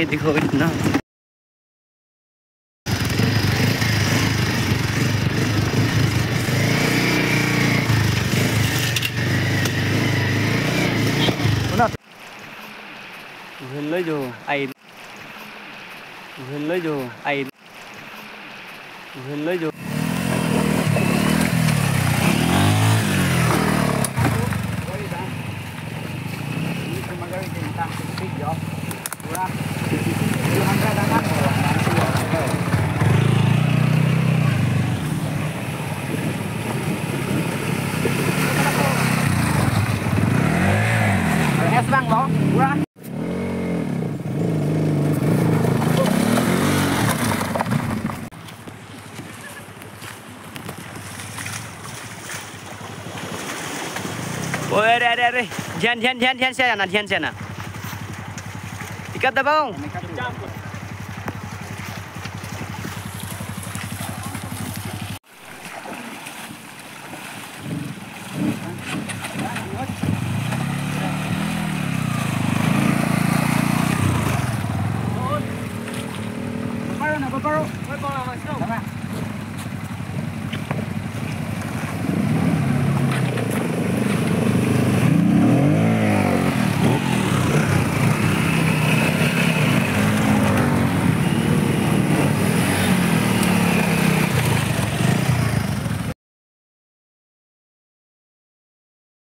ये देखो इतना Lên vô ai lên vô ai lên vô es bang lo kurang. Ôi đây Thiên xe nè ikat dah bang baru